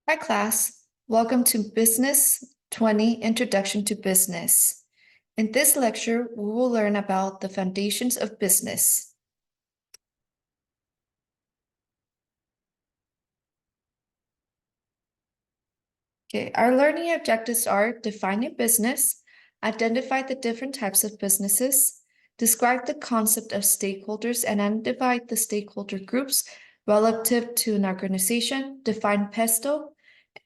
Hi class, welcome to Business 20 Introduction to Business. In this lecture, we will learn about the foundations of business. Okay, our learning objectives are define a business, identify the different types of businesses, describe the concept of stakeholders and identify the stakeholder groups relative to an organization, define PESTLE,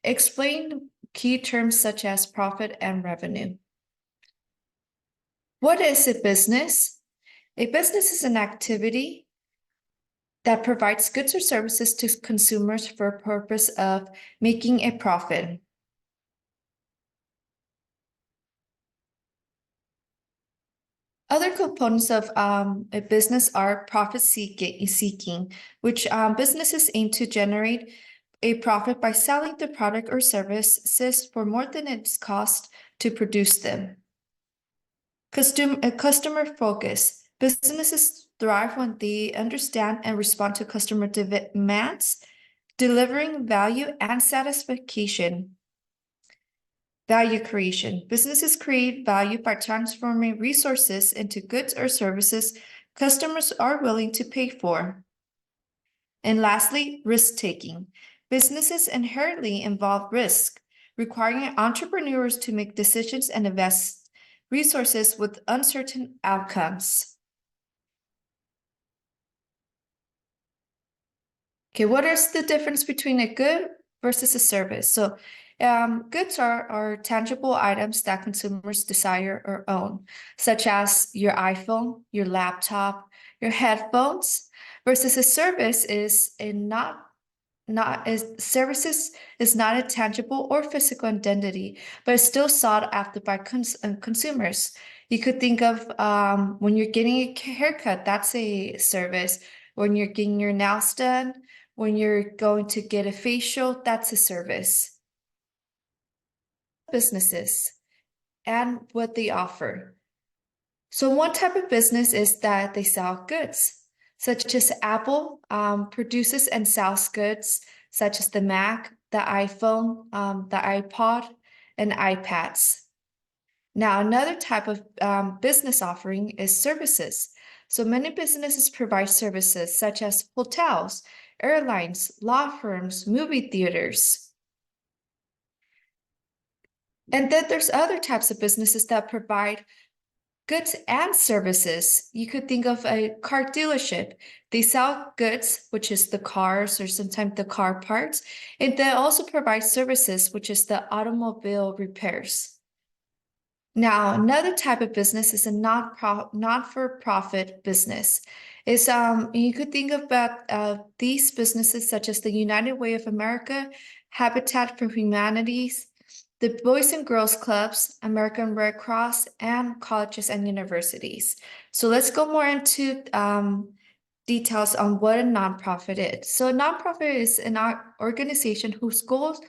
explain key terms such as profit and revenue. What is a business? A business is an activity that provides goods or services to consumers for a purpose of making a profit. Other components of a business are profit seeking, which businesses aim to generate a profit by selling the product or services for more than its cost to produce them. Customer focus. Businesses thrive when they understand and respond to customer demands, delivering value and satisfaction. Value creation. Businesses create value by transforming resources into goods or services customers are willing to pay for. And lastly, risk-taking. Businesses inherently involve risk, requiring entrepreneurs to make decisions and invest resources with uncertain outcomes. Okay, what is the difference between a good versus a service? So goods are tangible items that consumers desire or own, such as your iPhone, your laptop, your headphones, versus a service is services is not a tangible or physical identity, but it's still sought after by consumers. You could think of when you're getting a haircut, that's a service. When you're getting your nails done, when you're going to get a facial, that's a service. Businesses and what they offer. So one type of business is that they sell goods, such as Apple produces and sells goods such as the Mac, the iPhone, the iPod, and iPads. Now, another type of business offering is services. So many businesses provide services such as hotels, airlines, law firms, movie theaters. And then there's other types of businesses that provide goods and services. You could think of a car dealership. They sell goods, which is the cars or sometimes the car parts, and they also provide services, which is the automobile repairs. Now, another type of business is a not-for-profit business. You could think about these businesses such as the United Way of America, Habitat for Humanity, the Boys and Girls Clubs, American Red Cross, and colleges and universities. So let's go more into details on what a nonprofit is. So a nonprofit is an organization whose goals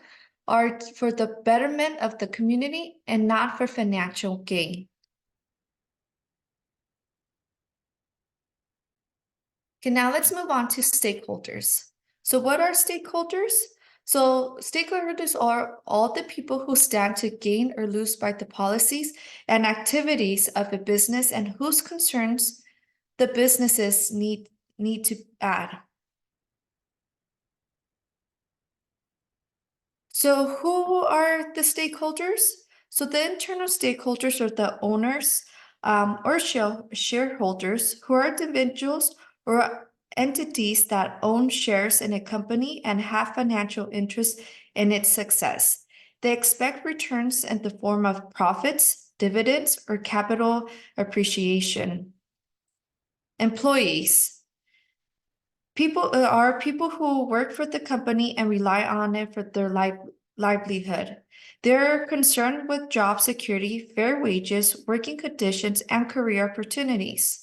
are for the betterment of the community and not for financial gain. Okay, now let's move on to stakeholders. So what are stakeholders? So stakeholders are all the people who stand to gain or lose by the policies and activities of a business and whose concerns the businesses need to add. So who are the stakeholders? So the internal stakeholders are the owners or shareholders who are individuals or entities that own shares in a company and have financial interest in its success. They expect returns in the form of profits, dividends, or capital appreciation. Employees. People are people who work for the company and rely on it for their livelihood. They're concerned with job security, fair wages, working conditions, and career opportunities.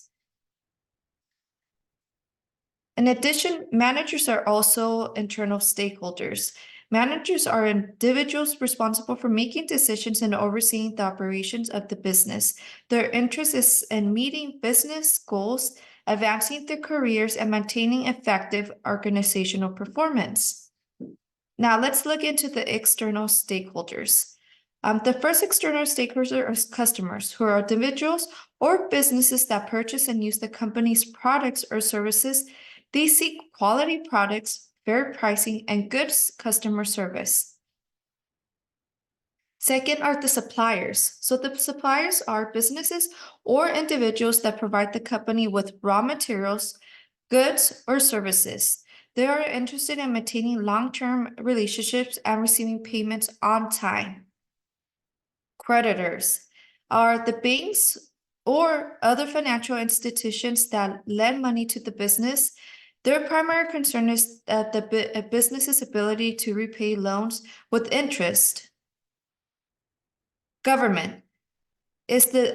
In addition, managers are also internal stakeholders. Managers are individuals responsible for making decisions and overseeing the operations of the business. Their interest is in meeting business goals, advancing their careers, and maintaining effective organizational performance. Now let's look into the external stakeholders. The first external stakeholder is customers, who are individuals or businesses that purchase and use the company's products or services. They seek quality products, fair pricing, and good customer service. Second are the suppliers. So the suppliers are businesses or individuals that provide the company with raw materials, goods, or services. They are interested in maintaining long-term relationships and receiving payments on time. Creditors are the banks or other financial institutions that lend money to the business. Their primary concern is the business's ability to repay loans with interest. Government is the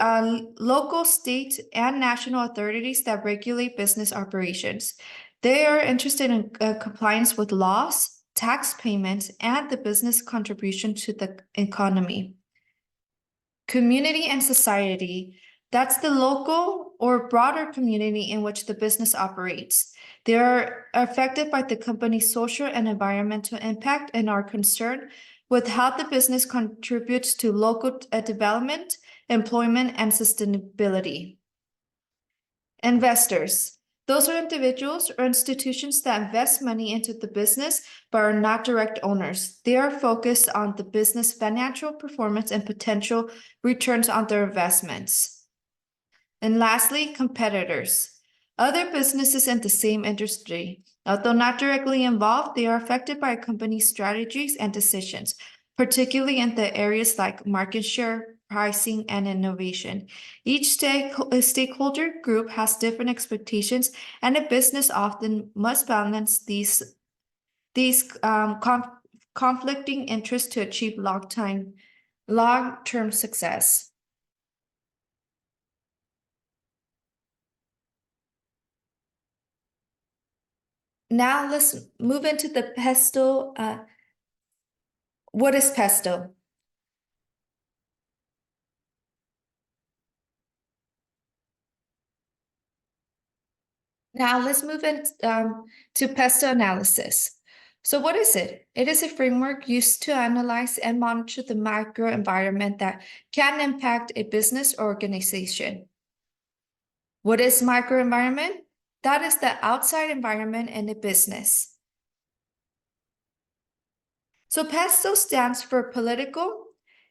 local, state, and national authorities that regulate business operations. They are interested in compliance with laws, tax payments, and the business contribution to the economy. Community and society, that's the local or broader community in which the business operates. They are affected by the company's social and environmental impact and are concerned with how the business contributes to local development, employment, and sustainability. Investors. Those are individuals or institutions that invest money into the business but are not direct owners. They are focused on the business financial performance and potential returns on their investments. And lastly, competitors. Other businesses in the same industry. Although not directly involved, they are affected by a company's strategies and decisions, particularly in the areas like market share, pricing, and innovation. Each stakeholder group has different expectations, and a business often must balance these conflicting interests to achieve long-term success. Now let's move into the pesto. What is pesto? Now let's move into to pesto analysis. So what is it? It is a framework used to analyze and monitor the microenvironment that can impact a business or organization. What is microenvironment? That is the outside environment in a business. So PESTO stands for political,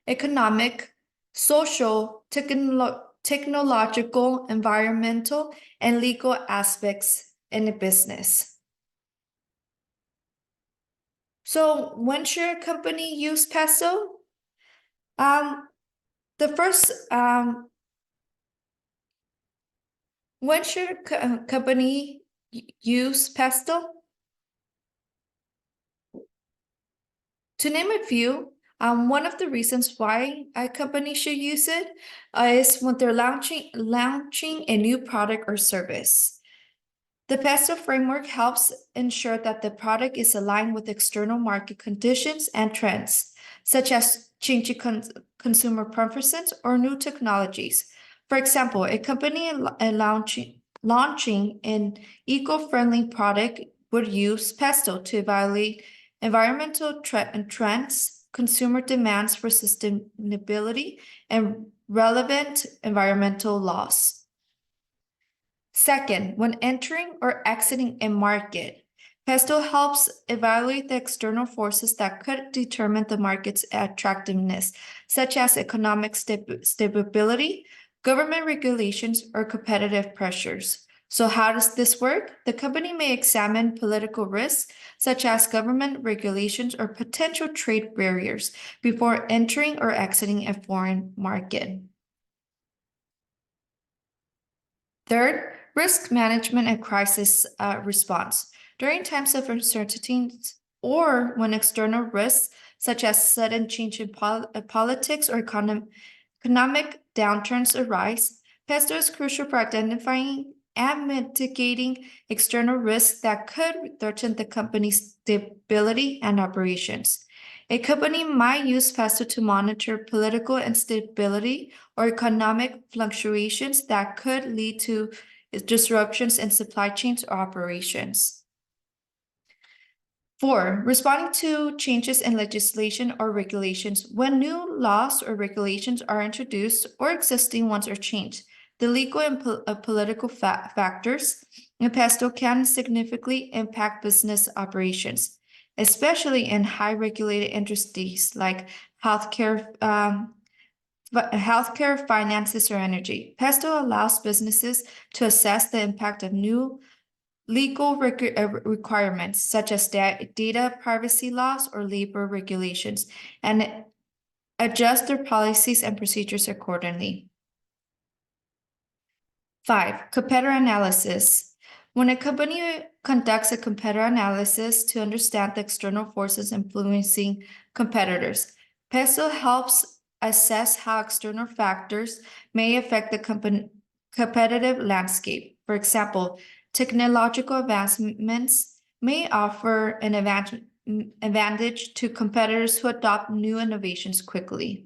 economic, social, technological, environmental, and legal aspects in a business. So when should a company use PESTO? When should a company use PESTO? To name a few, one of the reasons why a company should use it is when they're launching a new product or service. The PESTO framework helps ensure that the product is aligned with external market conditions and trends, such as changing consumer preferences or new technologies. For example, a company launching an eco-friendly product would use PESTO to evaluate environmental trends, consumer demands for sustainability, and relevant environmental laws. Second, when entering or exiting a market, PESTO helps evaluate the external forces that could determine the market's attractiveness, such as economic stability, government regulations, or competitive pressures. So how does this work? The company may examine political risks, such as government regulations or potential trade barriers, before entering or exiting a foreign market. Third, risk management and crisis response. During times of uncertainty or when external risks, such as sudden change in politics or economic downturns arise, PESTO is crucial for identifying and mitigating external risks that could threaten the company's stability and operations. A company might use PESTO to monitor political instability or economic fluctuations that could lead to disruptions in supply chains or operations. 4, responding to changes in legislation or regulations. When new laws or regulations are introduced or existing ones are changed, the legal and political factors in PESTO can significantly impact business operations, especially in high regulated industries like healthcare, finances, or energy. PESTO allows businesses to assess the impact of new legal requirements such as data privacy laws or labor regulations and adjust their policies and procedures accordingly. 5, competitor analysis. When a company conducts a competitor analysis to understand the external forces influencing competitors, PESTO helps assess how external factors may affect the competitive landscape. For example, technological advancements may offer an advantage to competitors who adopt new innovations quickly.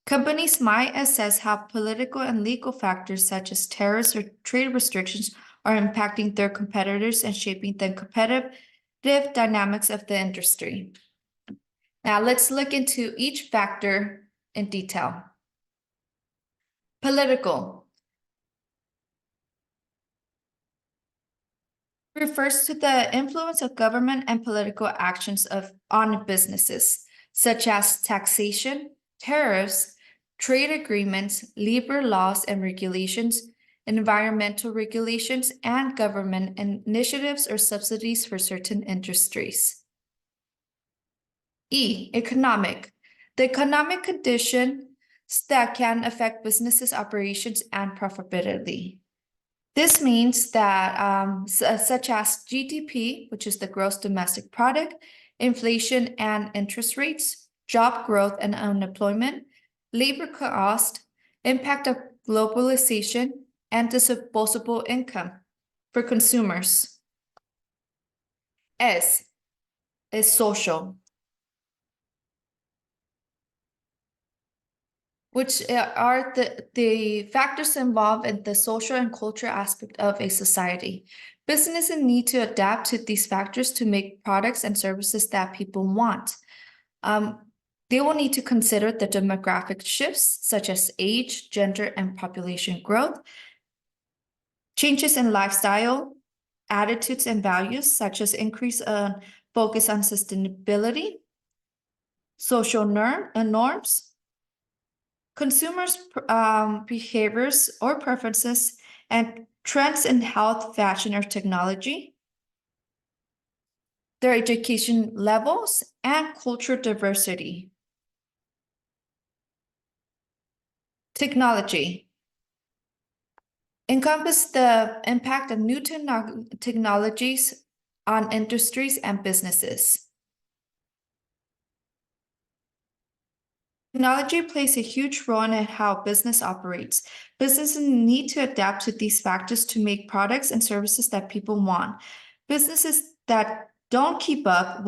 Companies might assess how political and legal factors such as tariffs or trade restrictions are impacting their competitors and shaping the competitive dynamics of the industry. Now let's look into each factor in detail. Political refers to the influence of government and political actions on businesses, such as taxation, tariffs, trade agreements, labor laws and regulations, environmental regulations, and government initiatives or subsidies for certain industries. E, economic. The economic conditions that can affect businesses' operations and profitability. This means that such as GDP, which is the gross domestic product, inflation and interest rates, job growth and unemployment, labor cost, impact of globalization, and disposable income for consumers. S is social, which are the factors involved in the social and cultural aspect of a society. Businesses need to adapt to these factors to make products and services that people want. They will need to consider the demographic shifts, such as age, gender, and population growth, changes in lifestyle, attitudes and values, such as increase focus on sustainability, social norms, consumers' behaviors or preferences, and trends in health, fashion, or technology, their education levels, and cultural diversity. Technology encompass the impact of new technologies on industries and businesses. Technology plays a huge role in how business operates. Businesses need to adapt to these factors to make products and services that people want. Businesses that don't keep up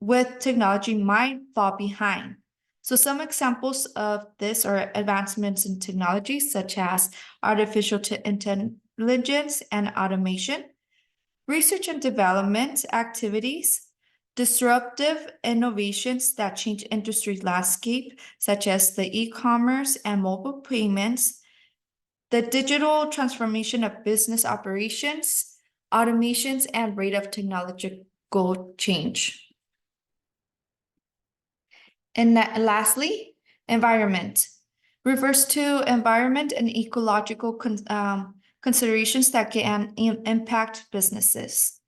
with technology might fall behind. So some examples of this are advancements in technology such as artificial intelligence and automation, research and development activities, disruptive innovations that change industry landscape, such as the e-commerce and mobile payments, the digital transformation of business operations, automations, and rate of technological change. And lastly, environment refers to environment and ecological considerations that can impact businesses.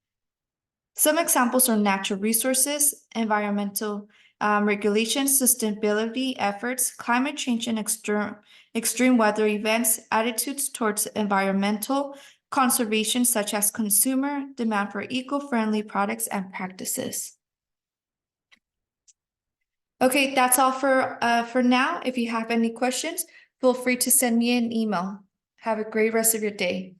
Some examples are natural resources, environmental regulations, sustainability efforts, climate change and extreme weather events, attitudes towards environmental conservation, such as consumer demand for eco-friendly products and practices. Okay, that's all for now. If you have any questions, feel free to send me an email. Have a great rest of your day.